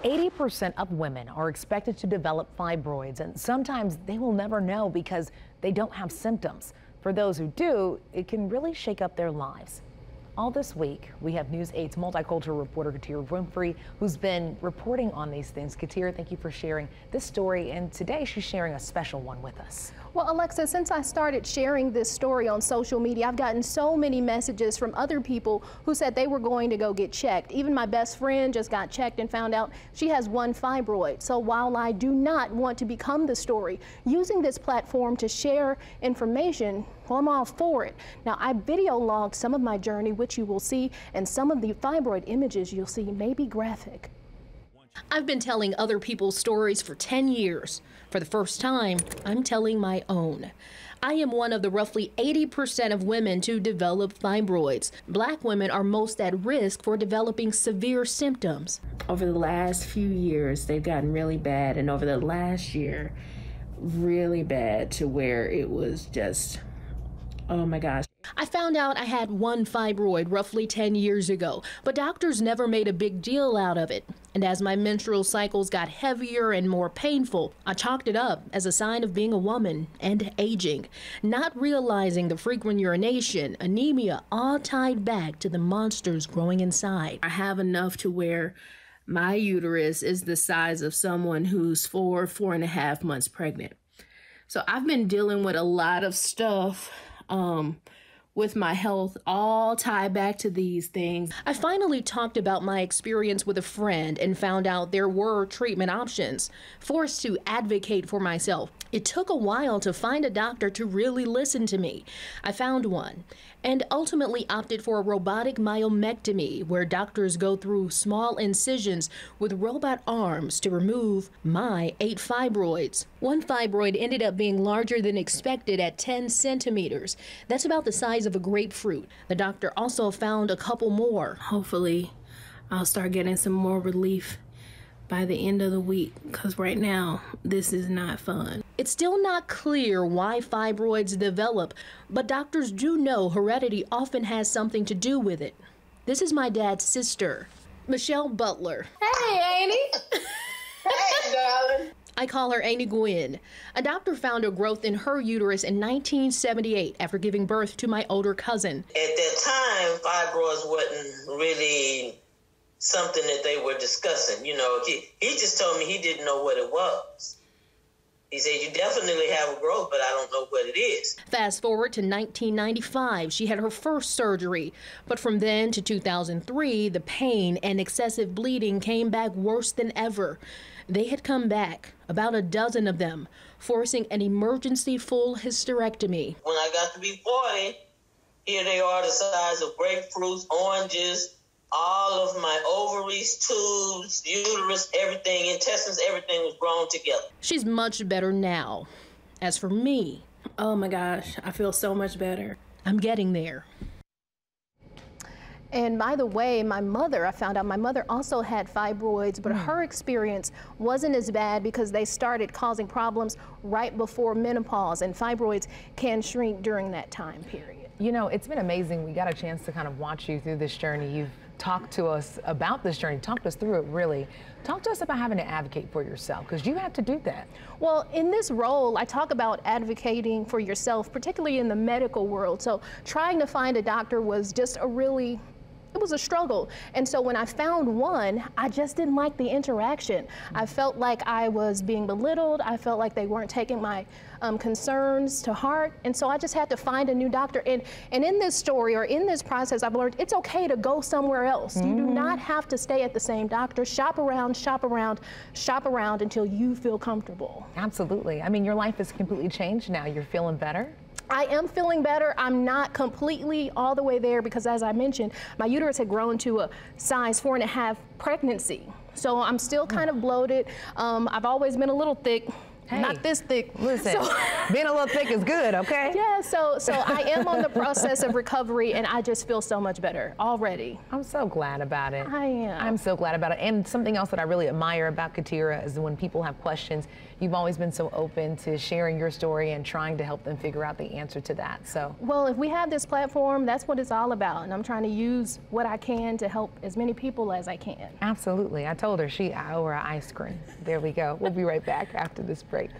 80% of women are expected to develop fibroids, and sometimes they will never know because they don't have symptoms. For those who do, it can really shake up their lives. All this week, we have News 8's multicultural reporter Katiera Winfrey, who's been reporting on these things. Katiera, thank you for sharing this story, and today she's sharing a special one with us. Well, Alexa, since I started sharing this story on social media, I've gotten so many messages from other people who said they were going to go get checked. Even my best friend just got checked and found out she has one fibroid. So while I do not want to become the story, using this platform to share information, well, I'm all for it. Now, I video logged some of my journey, which you will see, and some of the fibroid images you'll see may be graphic. I've been telling other people's stories for 10 years. For the first time, I'm telling my own. I am one of the roughly 80% of women to develop fibroids. Black women are most at risk for developing severe symptoms. Over the last few years, they've gotten really bad, and over the last year, really bad to where it was just, oh my gosh. I found out I had one fibroid roughly 10 years ago, but doctors never made a big deal out of it. And as my menstrual cycles got heavier and more painful, I chalked it up as a sign of being a woman and aging, not realizing the frequent urination, anemia, all tied back to the monsters growing inside. I have enough to where my uterus is the size of someone who's 4.5 months pregnant. So I've been dealing with a lot of stuff with my health, all tied back to these things. I finally talked about my experience with a friend and found out there were treatment options. Forced to advocate for myself. It took a while to find a doctor to really listen to me. I found one and ultimately opted for a robotic myomectomy, where doctors go through small incisions with robot arms to remove my 8 fibroids. One fibroid ended up being larger than expected at 10 centimeters. That's about the size of a grapefruit. The doctor also found a couple more. Hopefully, I'll start getting some more relief by the end of the week, because right now, this is not fun. It's still not clear why fibroids develop, but doctors do know heredity often has something to do with it. This is my dad's sister, Michelle Butler. Hey, Annie. Hey, darling. I call her Annie Gwynn. A doctor found a growth in her uterus in 1978 after giving birth to my older cousin. At that time, fibroids wasn't really something that they were discussing. You know, he just told me he didn't know what it was. He said, you definitely have a growth, but I don't know what it is. Fast forward to 1995, she had her first surgery. But from then to 2003, the pain and excessive bleeding came back worse than ever. They had come back, about a dozen of them, forcing an emergency full hysterectomy. When I got to be 40, here they are the size of grapefruits, oranges, all of my ovaries, tubes, uterus, everything, intestines, everything was grown together. She's much better now. As for me, oh my gosh, I feel so much better. I'm getting there. And by the way, my mother, I found out my mother also had fibroids, but her experience wasn't as bad because they started causing problems right before menopause, and fibroids can shrink during that time period. You know, it's been amazing. We got a chance to kind of watch you through this journey. You've talked to us about this journey, talked us through it, really. Talk to us about having to advocate for yourself, because you had to do that. Well, in this role, I talk about advocating for yourself, particularly in the medical world. So trying to find a doctor was just it was a struggle. And so when I found one, I just didn't like the interaction. I felt like I was being belittled. I felt like they weren't taking my concerns to heart. And so I just had to find a new doctor. And in this story, or in this process, I've learned it's okay to go somewhere else. You do not have to stay at the same doctor. Shop around, shop around, shop around until you feel comfortable. Absolutely. I mean, your life is completely changed now. You're feeling better? I am feeling better. I'm not completely all the way there because, as I mentioned, my uterus had grown to a size 4.5 pregnancy. So I'm still kind of bloated. I've always been a little thick, Hey, not this thick. Listen, being a little thick is good, okay? Yeah, so I am on the process of recovery, and I just feel so much better already. I'm so glad about it. I am. I'm so glad about it. And something else that I really admire about Katiera is when people have questions, you've always been so open to sharing your story and trying to help them figure out the answer to that. So, well, if we have this platform, that's what it's all about, and I'm trying to use what I can to help as many people as I can. absolutely. I told her I owe her ice cream. There we go. We'll be right back after this break.